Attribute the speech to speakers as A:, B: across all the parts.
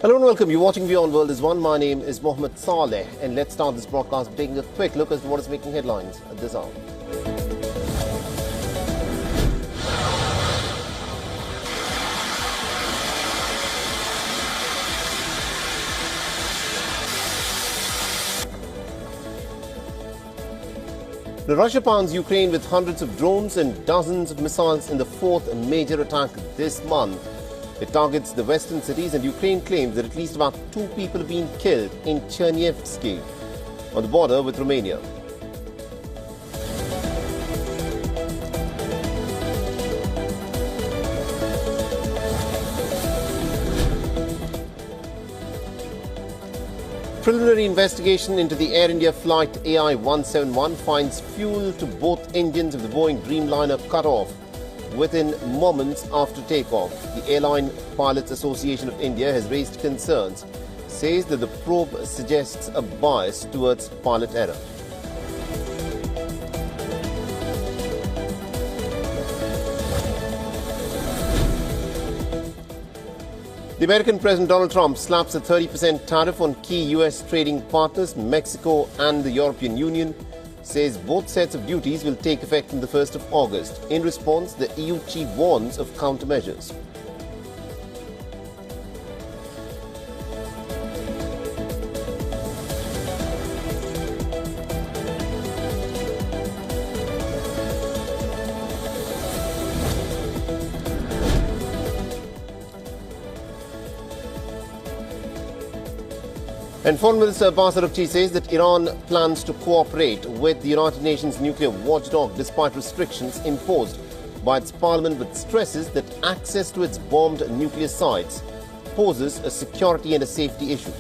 A: Hello and welcome. You're watching Beyond World is One. My name is Mohammed Saleh, and let's start this broadcast by taking a quick look as to what is making headlines at this hour. Russia pounds Ukraine with hundreds of drones and dozens of missiles in the fourth major attack this month. It targets the western cities, and Ukraine claims that at least about 2 people have been killed in Chernihiv on the border with Romania. Preliminary investigation into the Air India flight AI-171 finds fuel to both engines of the Boeing Dreamliner cut off within moments after takeoff. The Airline Pilots Association of India has raised concerns, says that the probe suggests a bias towards pilot error. The American President Donald Trump slaps a 30% tariff on key U.S. trading partners, Mexico and the European Union, says both sets of duties will take effect on the 1st of August. In response, the EU chief warns of countermeasures. And Foreign Minister Abbas Araghchi says that Iran plans to cooperate with the United Nations nuclear watchdog despite restrictions imposed by its parliament, but stresses that access to its bombed nuclear sites poses a security and a safety issue.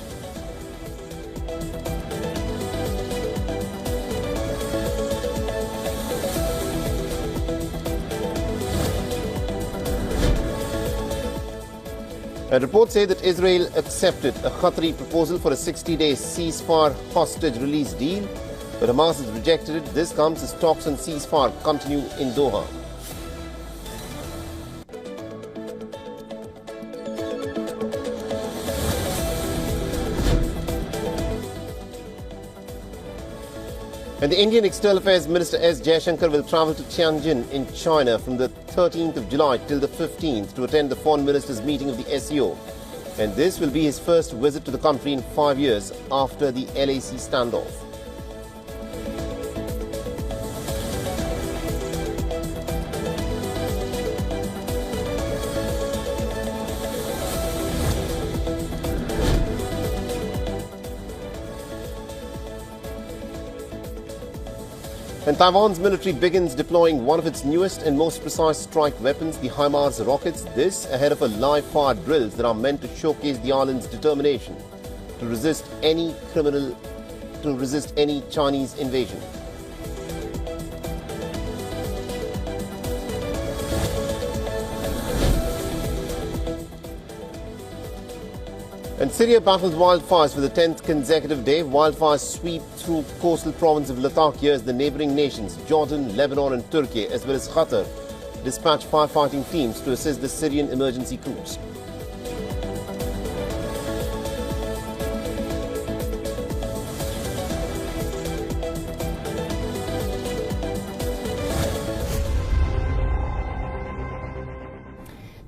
A: Reports say that Israel accepted a Qatari proposal for a 60-day ceasefire hostage release deal, but Hamas has rejected it. This comes as talks on ceasefire continue in Doha. And the Indian External Affairs Minister S. Jaishankar will travel to Tianjin in China from the 13th of July till the 15th to attend the Foreign Ministers' meeting of the SCO. And this will be his first visit to the country in 5 years after the LAC standoff. And Taiwan's military begins deploying one of its newest and most precise strike weapons, the HIMARS rockets. This ahead of a live-fire drills that are meant to showcase the island's determination to resist any Chinese invasion. And Syria battles wildfires for the 10th consecutive day. Wildfires sweep through coastal province of Latakia as the neighbouring nations, Jordan, Lebanon and Turkey, as well as Qatar, dispatch firefighting teams to assist the Syrian emergency crews.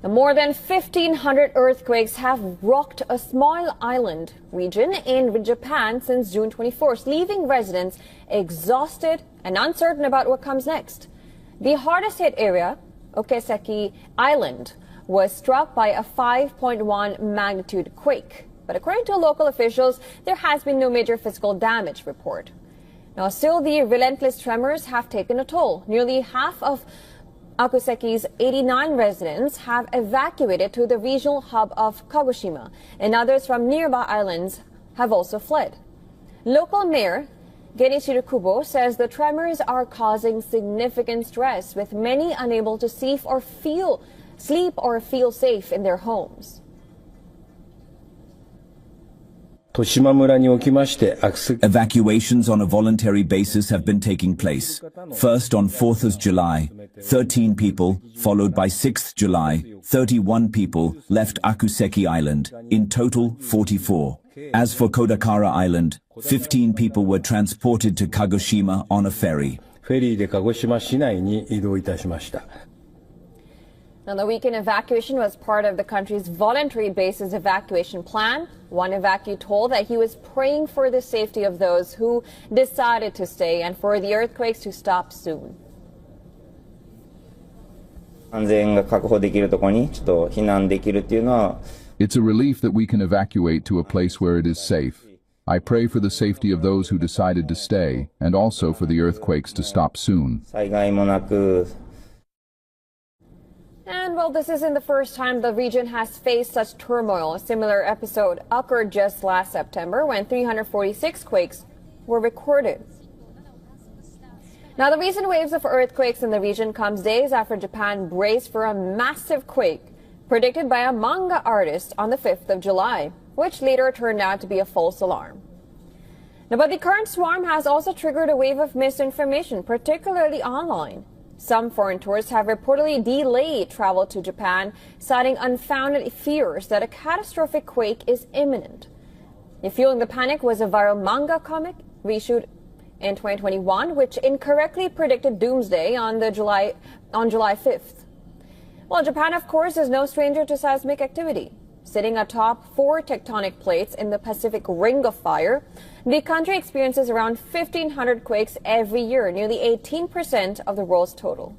B: More than 1,500 earthquakes have rocked a small island region in Japan since June 24th, leaving residents exhausted and uncertain about what comes next. The hardest hit area, Okeseki Island, was struck by a 5.1 magnitude quake. But according to local officials, there has been no major physical damage report. Now, still, the relentless tremors have taken a toll. Nearly half of Okuseki's 89 residents have evacuated to the regional hub of Kagoshima, and others from nearby islands have also fled. Local mayor Genichiro Kubo says the tremors are causing significant stress, with many unable to sleep or feel safe in their homes.
C: Evacuations on a voluntary basis have been taking place. First on 4th of July, 13 people, followed by 6th July, 31 people left Akuseki Island, in total 44. As for Kodakara Island, 15 people were transported to Kagoshima on a ferry.
B: Now, the weekend evacuation was part of the country's voluntary basis evacuation plan. One evacuee told that he was praying for the safety of those who decided to stay and for the earthquakes to stop soon.
D: It's a relief that we can evacuate to a place where it is safe. I pray for the safety of those who decided to stay and also for the earthquakes to stop soon.
B: And well, this isn't the first time the region has faced such turmoil. A similar episode occurred just last September when 346 quakes were recorded. Now, the recent waves of earthquakes in the region comes days after Japan braced for a massive quake predicted by a manga artist on the 5th of July, which later turned out to be a false alarm. Now, but the current swarm has also triggered a wave of misinformation, particularly online. Some foreign tourists have reportedly delayed travel to Japan, citing unfounded fears that a catastrophic quake is imminent. Fueling the panic was a viral manga comic reissued in 2021, which incorrectly predicted doomsday on July 5th. Well, Japan, of course, is no stranger to seismic activity. Sitting atop 4 tectonic plates in the Pacific Ring of Fire, the country experiences around 1,500 quakes every year, nearly 18% of the world's total.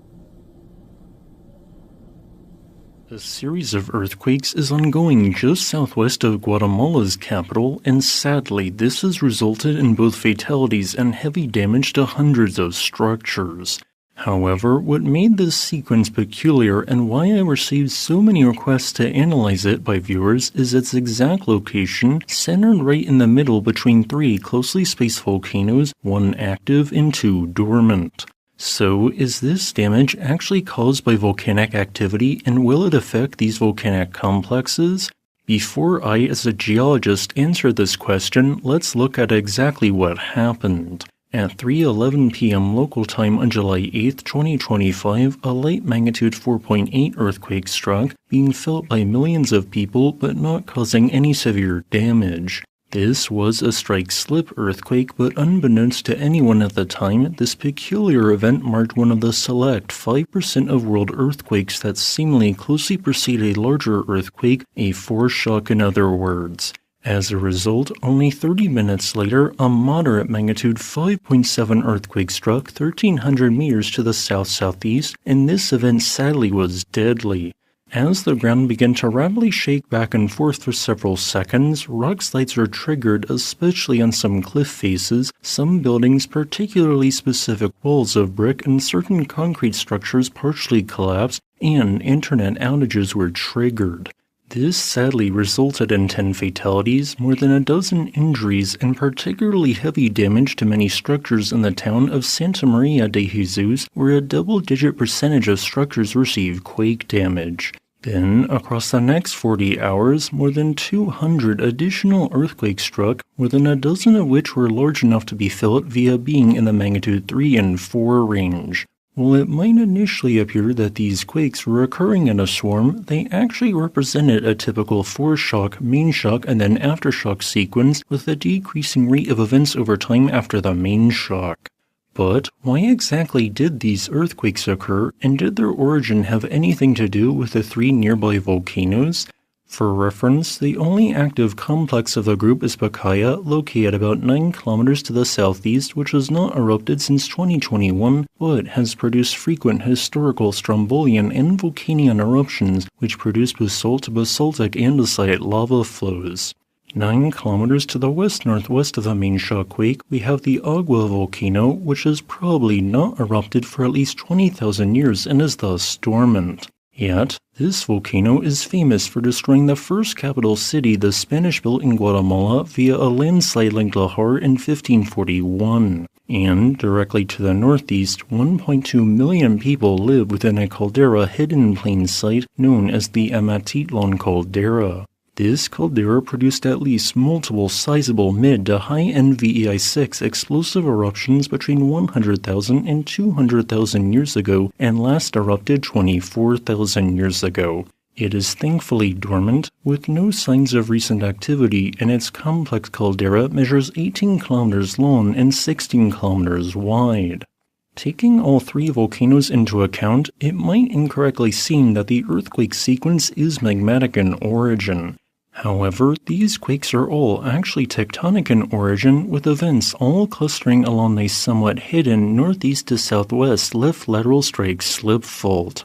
E: A series of earthquakes is ongoing just southwest of Guatemala's capital, and sadly, this has resulted in both fatalities and heavy damage to hundreds of structures. However, what made this sequence peculiar and why I received so many requests to analyze it by viewers is its exact location, centered right in the middle between 3 closely spaced volcanoes, 1 active and 2 dormant. So, is this damage actually caused by volcanic activity, and will it affect these volcanic complexes? Before I, as a geologist, answer this question, let's look at exactly what happened. At 3:11 p.m. local time on July 8, 2025, a light magnitude 4.8 earthquake struck, being felt by millions of people but not causing any severe damage. This was a strike-slip earthquake, but unbeknownst to anyone at the time, this peculiar event marked one of the select 5% of world earthquakes that seemingly closely precede a larger earthquake, a foreshock in other words. As a result, only 30 minutes later, a moderate magnitude 5.7 earthquake struck 1,300 meters to the south-southeast, and this event sadly was deadly. As the ground began to rapidly shake back and forth for several seconds, rock slides are triggered, especially on some cliff faces, some buildings, particularly specific walls of brick, and certain concrete structures partially collapsed, and internet outages were triggered. This sadly resulted in 10 fatalities, more than a dozen injuries, and particularly heavy damage to many structures in the town of Santa Maria de Jesus, where a double-digit percentage of structures received quake damage. Then, across the next 40 hours, more than 200 additional earthquakes struck, more than a dozen of which were large enough to be felt via being in the magnitude 3 and 4 range. While it might initially appear that these quakes were occurring in a swarm, they actually represented a typical foreshock, main shock, and then aftershock sequence with a decreasing rate of events over time after the main shock. But why exactly did these earthquakes occur, and did their origin have anything to do with the 3 nearby volcanoes? For reference, the only active complex of the group is Pacaya, located about 9 kilometers to the southeast, which has not erupted since 2021, but has produced frequent historical Strombolian and Vulcanian eruptions, which produce basalt, basaltic, andesite lava flows. 9 kilometers to the west-northwest of the main shockquake, we have the Agua volcano, which has probably not erupted for at least 20,000 years and is thus dormant. Yet, this volcano is famous for destroying the first capital city the Spanish built in Guatemala via a landslide like Lahar in 1541. And, directly to the northeast, 1.2 million people live within a caldera hidden in plain sight known as the Amatitlán caldera. This caldera produced at least multiple sizable mid to high NVEI6 explosive eruptions between 100,000 and 200,000 years ago and last erupted 24,000 years ago. It is thankfully dormant, with no signs of recent activity, and its complex caldera measures 18 kilometers long and 16 kilometers wide. Taking all three volcanoes into account, it might incorrectly seem that the earthquake sequence is magmatic in origin. However, these quakes are all actually tectonic in origin, with events all clustering along a somewhat hidden northeast to southwest left lateral strike slip fault.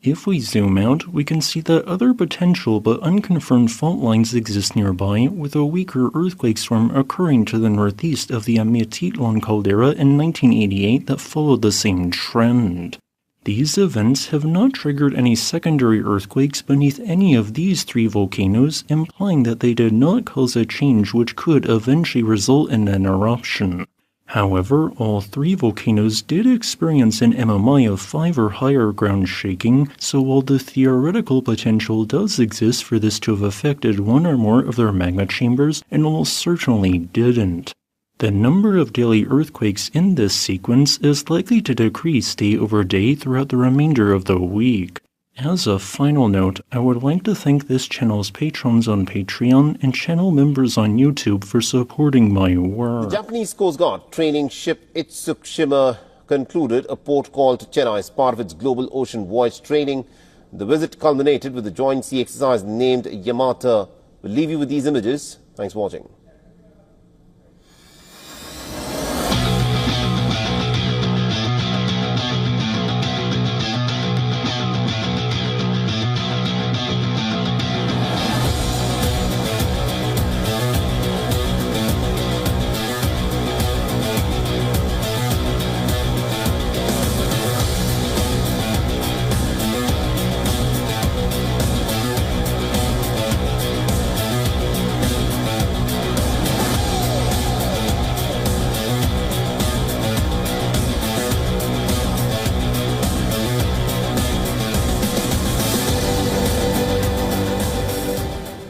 E: If we zoom out, we can see that other potential but unconfirmed fault lines exist nearby, with a weaker earthquake storm occurring to the northeast of the Amatitlán caldera in 1988 that followed the same trend. These events have not triggered any secondary earthquakes beneath any of these three volcanoes, implying that they did not cause a change which could eventually result in an eruption. However, all three volcanoes did experience an MMI of 5 or higher ground shaking, so while the theoretical potential does exist for this to have affected one or more of their magma chambers, it almost certainly didn't. The number of daily earthquakes in this sequence is likely to decrease day over day throughout the remainder of the week. As a final note, I would like to thank this channel's patrons on Patreon and channel members on YouTube for supporting my work.
A: The Japanese Coast Guard training ship Itsukushima concluded a port call to Chennai as part of its global ocean voyage training. The visit culminated with the joint sea exercise named Yamata. We'll leave you with these images. Thanks for watching.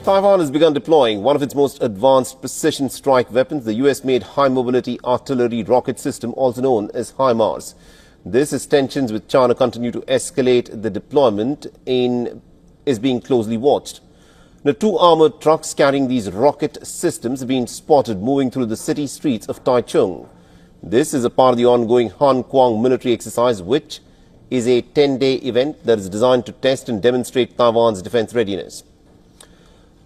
A: Taiwan has begun deploying one of its most advanced precision strike weapons, the US-made high-mobility artillery rocket system, also known as HIMARS. This, as tensions with China continue to escalate, the deployment is being closely watched. Now, 2 armored trucks carrying these rocket systems have been spotted moving through the city streets of Taichung. This is a part of the ongoing Han Kuang military exercise, which is a 10-day event that is designed to test and demonstrate Taiwan's defense readiness.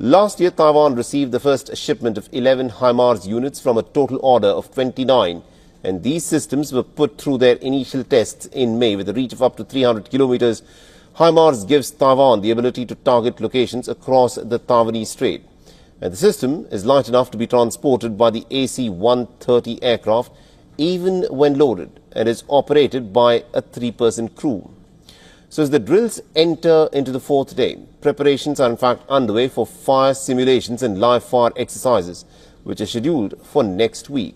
A: Last year, Taiwan received the first shipment of 11 HIMARS units from a total order of 29, and these systems were put through their initial tests in May with a reach of up to 300 kilometers. HIMARS gives Taiwan the ability to target locations across the Taiwanese Strait. And the system is light enough to be transported by the AC-130 aircraft even when loaded, and is operated by a 3-person crew. So as the drills enter into the 4th day, preparations are in fact underway for fire simulations and live fire exercises, which are scheduled for next week.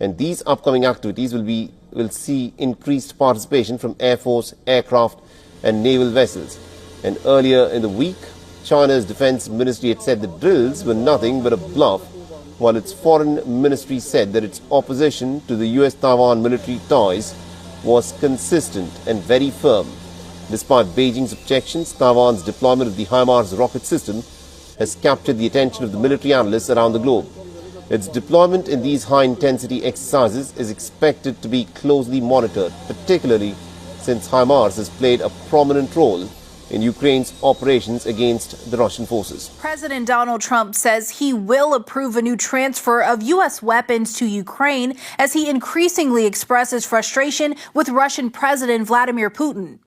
A: And these upcoming activities will see increased participation from Air Force, aircraft and naval vessels. And earlier in the week, China's defense ministry had said the drills were nothing but a bluff, while its foreign ministry said that its opposition to the US-Taiwan military ties was consistent and very firm. Despite Beijing's objections, Taiwan's deployment of the HIMARS rocket system has captured the attention of the military analysts around the globe. Its deployment in these high-intensity exercises is expected to be closely monitored, particularly since HIMARS has played a prominent role in Ukraine's operations against the Russian forces.
F: President Donald Trump says he will approve a new transfer of U.S. weapons to Ukraine as he increasingly expresses frustration with Russian President Vladimir Putin.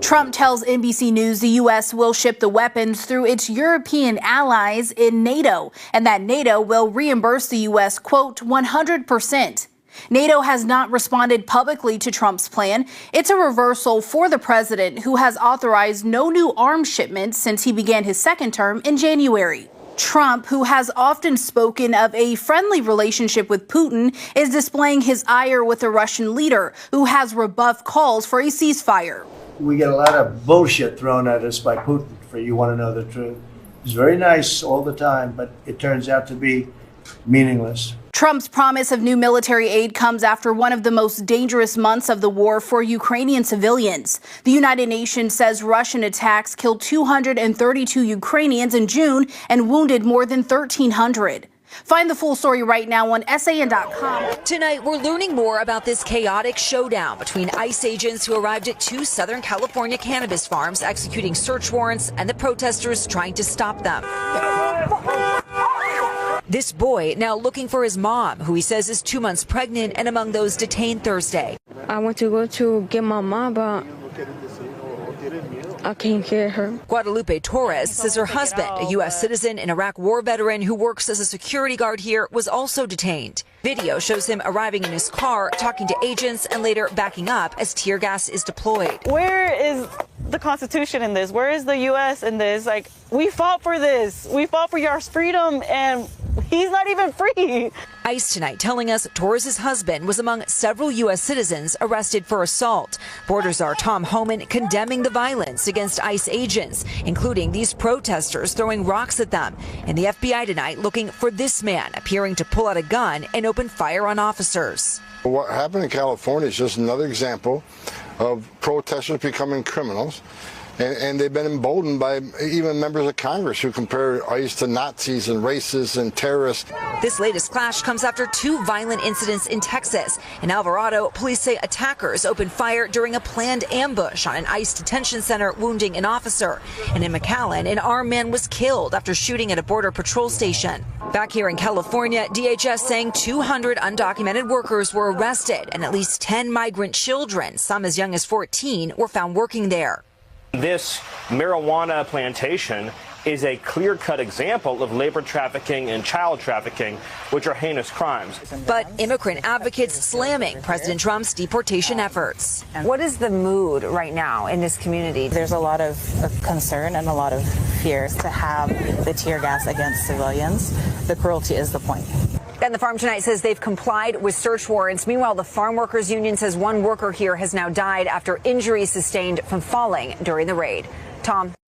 F: Trump tells NBC News the U.S. will ship the weapons through its European allies in NATO, and that NATO will reimburse the U.S., quote, 100%. NATO has not responded publicly to Trump's plan. It's a reversal for the president, who has authorized no new arms shipments since he began his second term in January. Trump, who has often spoken of a friendly relationship with Putin, is displaying his ire with the Russian leader, who has rebuffed calls for a ceasefire.
G: We get a lot of bullshit thrown at us by Putin for You Want to Know the Truth. It's very nice all the time, but it turns out to be meaningless.
F: Trump's promise of new military aid comes after one of the most dangerous months of the war for Ukrainian civilians. The United Nations says Russian attacks killed 232 Ukrainians in June and wounded more than 1,300. Find the full story right now on SAN.com.
H: Tonight, we're learning more about this chaotic showdown between ICE agents who arrived at 2 Southern California cannabis farms executing search warrants and the protesters trying to stop them. This boy now looking for his mom, who he says is 2 months pregnant and among those detained Thursday.
I: I went to go to get my mom, but I can't get her.
H: Guadalupe Torres says her husband, a U.S. citizen and Iraq war veteran who works as a security guard here, was also detained. Video shows him arriving in his car, talking to agents, and later backing up as tear gas is deployed.
J: Where is the Constitution in this? Where is the U.S. in this? Like, we fought for this. We fought for your freedom, and he's not even free.
H: ICE tonight telling us Torres' husband was among several U.S. citizens arrested for assault. Border Czar Tom Homan condemning the violence against ICE agents, including these protesters throwing rocks at them. And the FBI tonight looking for this man appearing to pull out a gun and open fire on officers.
K: What happened in California is just another example of protesters becoming criminals. And they've been emboldened by even members of Congress who compare ICE to Nazis and racists and terrorists.
H: This latest clash comes after 2 violent incidents in Texas. In Alvarado, police say attackers opened fire during a planned ambush on an ICE detention center, wounding an officer. And in McAllen, an armed man was killed after shooting at a border patrol station. Back here in California, DHS saying 200 undocumented workers were arrested and at least 10 migrant children, some as young as 14, were found working there.
L: This marijuana plantation is a clear-cut example of labor trafficking and child trafficking, which are heinous crimes.
H: But immigrant advocates slamming President Trump's deportation efforts.
M: What is the mood right now in this community? There's a lot of concern and a lot of fears to have the tear gas against civilians. The cruelty is the point.
H: And the farm tonight says they've complied with search warrants. Meanwhile, the Farm Workers Union says one worker here has now died after injuries sustained from falling during the raid. Tom.